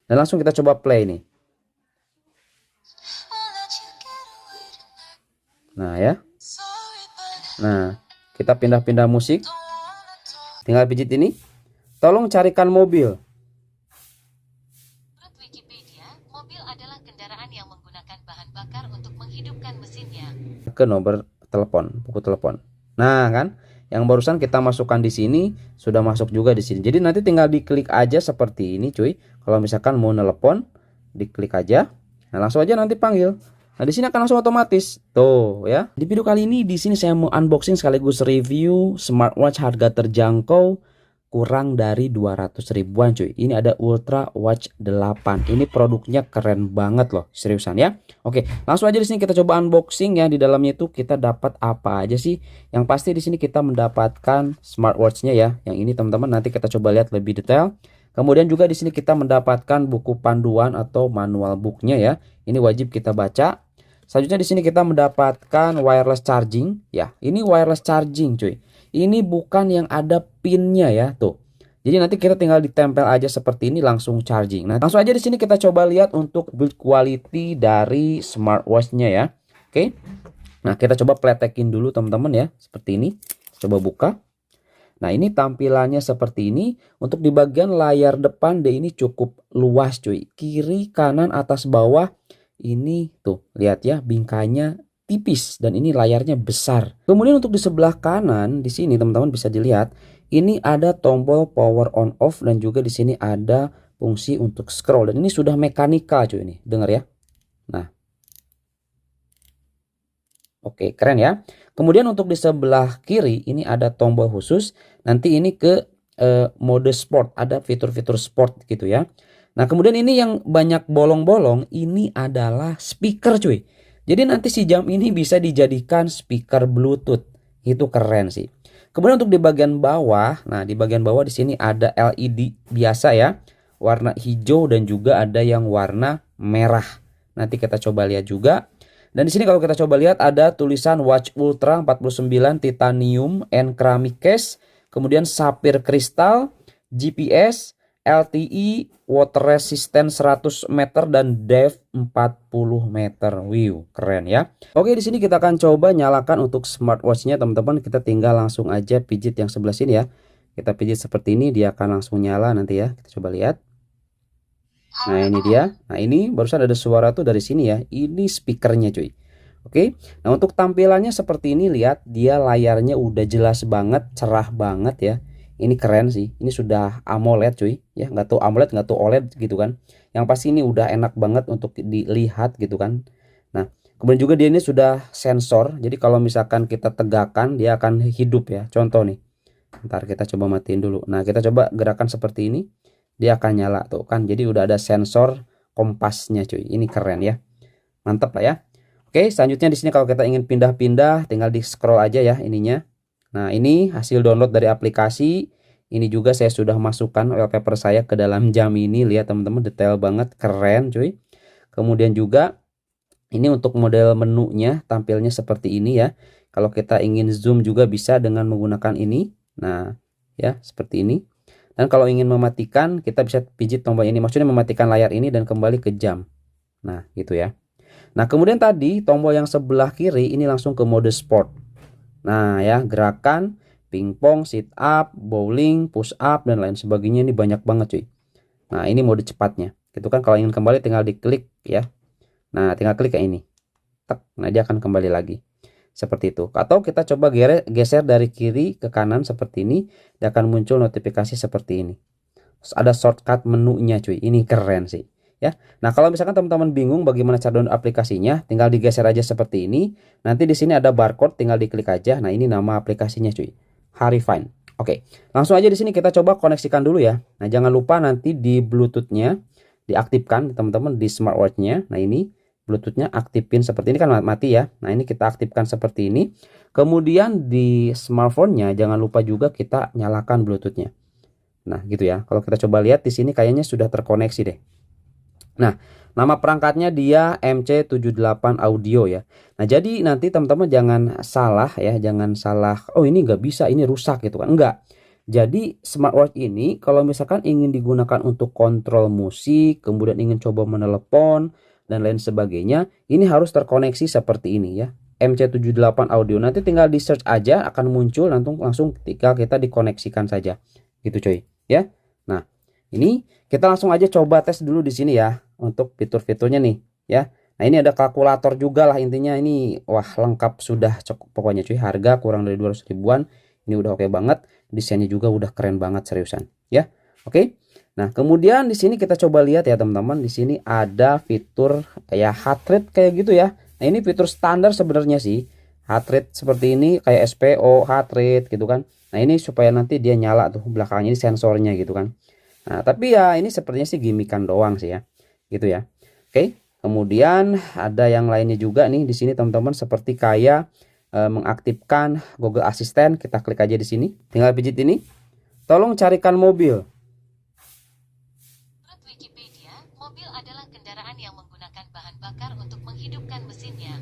Dan langsung kita coba play nih. Nah ya. Nah, kita pindah-pindah musik. Tinggal pijit ini. Tolong carikan mobil. Menurut Wikipedia, mobil adalah kendaraan yang menggunakan bahan bakar untuk menghidupkan mesinnya. Ke nomor telepon, buku telepon. Nah, kan? Yang barusan kita masukkan di sini sudah masuk juga di sini. Jadi nanti tinggal diklik aja seperti ini, cuy. Kalau misalkan mau nelpon, diklik aja. Nah, langsung aja nanti panggil. Nah, di sini akan langsung otomatis. Tuh, ya. Di video kali ini di sini saya mau unboxing sekaligus review smartwatch harga terjangkau kurang dari 200 ribuan, cuy. Ini ada Ultra Watch 8. Ini produknya keren banget loh, seriusan ya. Oke, langsung aja di sini kita coba unboxing ya. Di dalamnya itu kita dapat apa aja sih? Yang pasti di sini kita mendapatkan smartwatchnya ya. Yang ini teman-teman nanti kita coba lihat lebih detail. Kemudian juga di sini kita mendapatkan buku panduan atau manual booknya ya. Ini wajib kita baca. Selanjutnya di sini kita mendapatkan wireless charging ya. Ini wireless charging, cuy. Ini bukan yang ada pinnya ya, tuh. Jadi nanti kita tinggal ditempel aja seperti ini langsung charging. Nah, langsung aja di sini kita coba lihat untuk build quality dari smartwatch-nya ya. Oke. Nah, kita coba pletekin dulu teman-teman ya, seperti ini. Coba buka. Nah, ini tampilannya seperti ini. Untuk di bagian layar depan deh ini cukup luas, cuy. Kiri, kanan, atas, bawah. Ini tuh, lihat ya, bingkainya tipis dan ini layarnya besar. Kemudian untuk di sebelah kanan di sini teman-teman bisa dilihat, ini ada tombol power on off dan juga di sini ada fungsi untuk scroll dan ini sudah mekanika, cuy, ini. Dengar ya. Nah. Oke, keren ya. Kemudian untuk di sebelah kiri ini ada tombol khusus. Nanti ini ke mode sport, ada fitur-fitur sport gitu ya. Nah, kemudian ini yang banyak bolong-bolong ini adalah speaker, cuy. Jadi nanti si jam ini bisa dijadikan speaker Bluetooth. Itu keren sih. Kemudian untuk di bagian bawah, nah di bagian bawah di sini ada LED biasa ya, warna hijau dan juga ada yang warna merah. Nanti kita coba lihat juga. Dan di sini kalau kita coba lihat ada tulisan Watch Ultra 49 Titanium and Ceramic Case, kemudian sapphire kristal, GPS, LTE, water resistant 100 meter dan depth 40 meter. Wow, keren ya. Oke, di sini kita akan coba nyalakan untuk smartwatch-nya, teman-teman. Kita tinggal langsung aja pijit yang sebelah sini ya. Kita pijit seperti ini, dia akan langsung nyala nanti ya. Kita coba lihat. Nah, ini dia. Nah, ini barusan ada suara tuh dari sini ya. Ini speakernya, cuy. Oke. Nah, untuk tampilannya seperti ini, lihat dia layarnya udah jelas banget, cerah banget ya. Ini keren sih. Ini sudah AMOLED, cuy. Ya, nggak tahu AMOLED, nggak tahu OLED gitu kan. Yang pasti ini udah enak banget untuk dilihat gitu kan. Nah, kemudian juga dia ini sudah sensor. Jadi kalau misalkan kita tegakkan, dia akan hidup ya. Contoh nih. Ntar kita coba matiin dulu. Nah, kita coba gerakan seperti ini. Dia akan nyala tuh kan. Jadi udah ada sensor kompasnya, cuy. Ini keren ya. Mantap lah ya. Oke, selanjutnya di sini kalau kita ingin pindah-pindah, tinggal di scroll aja ya ininya. Nah, ini hasil download dari aplikasi. Ini juga saya sudah masukkan wallpaper saya ke dalam jam ini. Lihat teman-teman, detail banget, keren cuy. Kemudian juga ini untuk model menunya tampilnya seperti ini ya. Kalau kita ingin zoom juga bisa dengan menggunakan ini. Nah, ya seperti ini. Dan kalau ingin mematikan, kita bisa pijit tombol ini. Maksudnya mematikan layar ini dan kembali ke jam. Nah, gitu ya. Nah, kemudian tadi tombol yang sebelah kiri ini langsung ke mode sport. Nah, ya, gerakan pingpong, sit up, bowling, push up dan lain sebagainya ini banyak banget, cuy. Nah, ini mode cepatnya. Gitu kan, kalau ingin kembali tinggal diklik ya. Nah, tinggal klik kayak ini. Tek. Nah, dia akan kembali lagi. Seperti itu. Atau kita coba geser dari kiri ke kanan seperti ini, dia akan muncul notifikasi seperti ini. Terus ada shortcut menunya, cuy. Ini keren sih. Ya. Nah, kalau misalkan teman-teman bingung bagaimana cara download aplikasinya, tinggal digeser aja seperti ini. Nanti di sini ada barcode, tinggal diklik aja. Nah, ini nama aplikasinya, cuy. Harifine. Oke. Langsung aja di sini kita coba koneksikan dulu ya. Nah, jangan lupa nanti di Bluetooth-nya diaktifkan teman-teman di smartwatch-nya. Nah, ini Bluetooth-nya aktifin seperti ini kan mati ya. Nah, ini kita aktifkan seperti ini. Kemudian di smartphone-nya jangan lupa juga kita nyalakan Bluetooth-nya. Nah, gitu ya. Kalau kita coba lihat di sini kayaknya sudah terkoneksi deh. Nah, nama perangkatnya dia MC78 Audio ya. Nah, jadi nanti teman-teman jangan salah ya, jangan salah. Oh, ini nggak bisa, ini rusak gitu kan. Enggak. Jadi smartwatch ini kalau misalkan ingin digunakan untuk kontrol musik, kemudian ingin coba menelepon dan lain sebagainya, ini harus terkoneksi seperti ini ya. MC78 audio, nanti tinggal di search aja akan muncul langsung ketika kita dikoneksikan saja. Gitu coy ya. Nah, ini kita langsung aja coba tes dulu di sini ya untuk fitur-fiturnya nih ya. Nah, ini ada kalkulator juga lah intinya, ini wah lengkap sudah cukup pokoknya cuy, harga kurang dari 200 ribuan. Ini udah oke banget. Desainnya juga udah keren banget seriusan ya. Oke. Nah, kemudian di sini kita coba lihat ya teman-teman, di sini ada fitur kayak heart rate kayak gitu ya. Nah, ini fitur standar sebenarnya sih. Heart rate seperti ini kayak SPO heart rate gitu kan. Nah, ini supaya nanti dia nyala tuh belakangnya ini sensornya gitu kan. Nah, tapi ya ini sepertinya sih gimikan doang sih ya. Gitu ya. Oke. Kemudian ada yang lainnya juga nih di sini teman-teman, seperti kayak mengaktifkan Google Assistant. Kita klik aja di sini, tinggal pijit ini, tolong carikan mobil. Menurut Wikipedia, mobil adalah kendaraan yang menggunakan bahan bakar untuk menghidupkan mesinnya.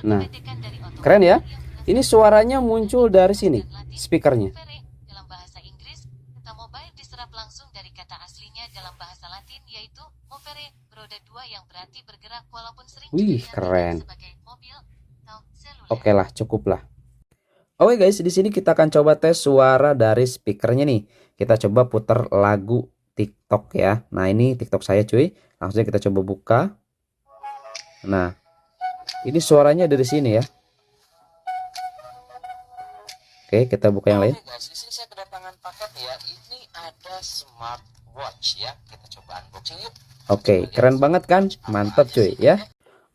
Nah, keren ya, ini suaranya muncul dari sini speakernya. Dalam bahasa Inggris, kata mobile diserap langsung dari kata aslinya dalam bahasa Latin yaitu movere, beroda dua yang berarti bergerak walaupun sering Wih, keren. sebagai mobil atau seluler. Oke lah, cukup lah. Oke guys, di sini kita akan coba tes suara dari speakernya nih. Kita coba putar lagu TikTok ya. Nah, ini TikTok saya cuy. Langsung kita coba buka. Nah, ini suaranya dari sini ya. Oke, kita buka yang lain. Oke guys, di sini saya kedatangan paket ya. Ini ada smartwatch ya. Kita coba unboxing yuk. Oke, keren banget kan? Mantap cuy ya.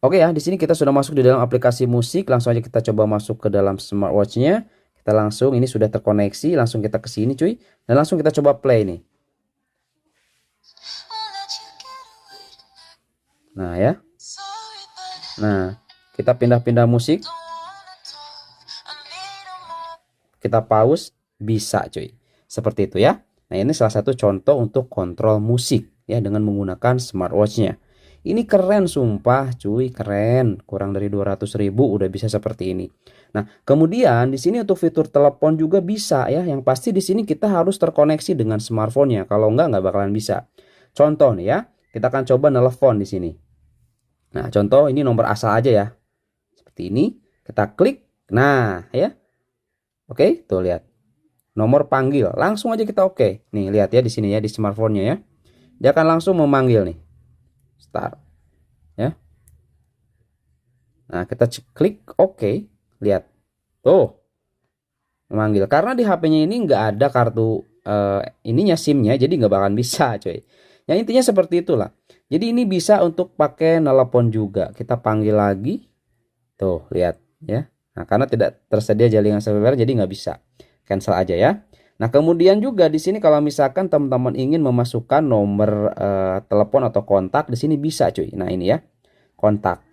Oke ya, di sini kita sudah masuk di dalam aplikasi musik. Langsung aja kita coba masuk ke dalam smartwatch-nya. Kita langsung, ini sudah terkoneksi. Langsung kita ke sini cuy. Dan langsung kita coba play nih. Nah ya. Nah, kita pindah-pindah musik. Kita pause, bisa cuy. Seperti itu ya. Nah, ini salah satu contoh untuk kontrol musik ya dengan menggunakan smartwatch-nya. Ini keren sumpah cuy, keren. Kurang dari 200 ribu udah bisa seperti ini. Nah, kemudian di sini untuk fitur telepon juga bisa ya. Yang pasti di sini kita harus terkoneksi dengan smartphone-nya. Kalau nggak bakalan bisa. Contoh nih ya, kita akan coba nelpon di sini. Nah, contoh ini nomor asal aja ya. Seperti ini, kita klik. Nah, ya. Oke, tuh lihat. Nomor panggil, langsung aja kita oke. Nih, lihat ya di sini ya di smartphone-nya ya. Dia akan langsung memanggil nih. Start ya. Nah, kita klik oke. Lihat tuh memanggil, karena di HP-nya ini nggak ada kartu ininya SIM-nya, jadi nggak bakalan bisa coy. Yang intinya seperti itulah. Jadi ini bisa untuk pakai nelpon juga. Kita panggil lagi tuh, lihat ya. Nah, karena tidak tersedia jaringan seluler jadi nggak bisa, cancel aja ya. Nah, kemudian juga di sini kalau misalkan teman-teman ingin memasukkan nomor telepon atau kontak, di sini bisa cuy. Nah, ini ya, kontak.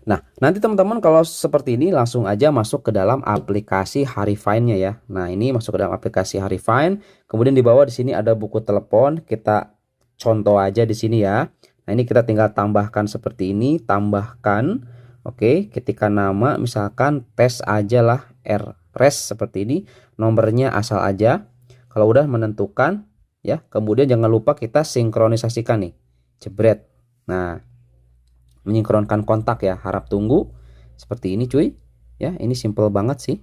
Nah, nanti teman-teman kalau seperti ini langsung aja masuk ke dalam aplikasi Harifine-nya ya. Nah, ini masuk ke dalam aplikasi Harifine. Kemudian di bawah di sini ada buku telepon. Kita contoh aja di sini ya. Nah, ini kita tinggal tambahkan seperti ini, tambahkan. Oke, ketika nama misalkan tes aja lah, res seperti ini. Nomornya asal aja. Kalau udah menentukan ya, kemudian jangan lupa kita sinkronisasikan nih. Jebret. Nah, menyinkronkan kontak ya, harap tunggu. Seperti ini cuy. Ya, ini simple banget sih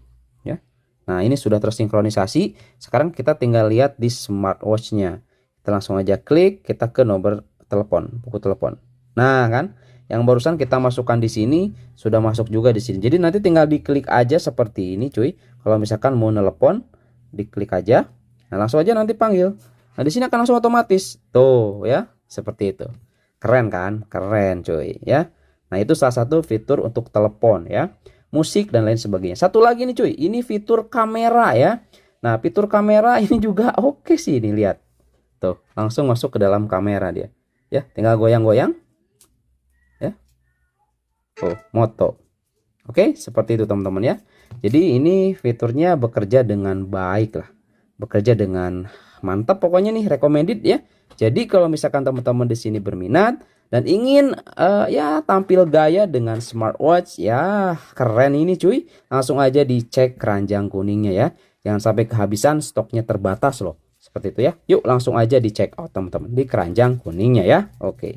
ya. Nah, ini sudah tersinkronisasi. Sekarang kita tinggal lihat di smartwatch-nya. Kita langsung aja klik, kita ke nomor telepon, buku telepon. Nah, kan yang barusan kita masukkan di sini sudah masuk juga di sini. Jadi nanti tinggal diklik aja seperti ini cuy. Kalau misalkan mau nelpon, diklik aja. Nah, langsung aja nanti panggil. Nah, di sini akan langsung otomatis. Tuh ya, seperti itu. Keren kan? Keren cuy ya. Nah, itu salah satu fitur untuk telepon ya. Musik dan lain sebagainya. Satu lagi nih cuy, ini fitur kamera ya. Nah, fitur kamera ini juga oke sih, ini lihat. Tuh, langsung masuk ke dalam kamera dia. Ya, tinggal goyang-goyang. Ya. Tuh, moto. Oke, seperti itu teman-teman ya. Jadi ini fiturnya bekerja dengan baik lah. Bekerja dengan mantap pokoknya nih, recommended ya. Jadi kalau misalkan teman-teman di sini berminat dan ingin ya tampil gaya dengan smartwatch ya, keren ini cuy. Langsung aja dicek keranjang kuningnya ya. Jangan sampai kehabisan, stoknya terbatas loh. Seperti itu ya. Yuk langsung aja di check out teman-teman di keranjang kuningnya ya. Oke.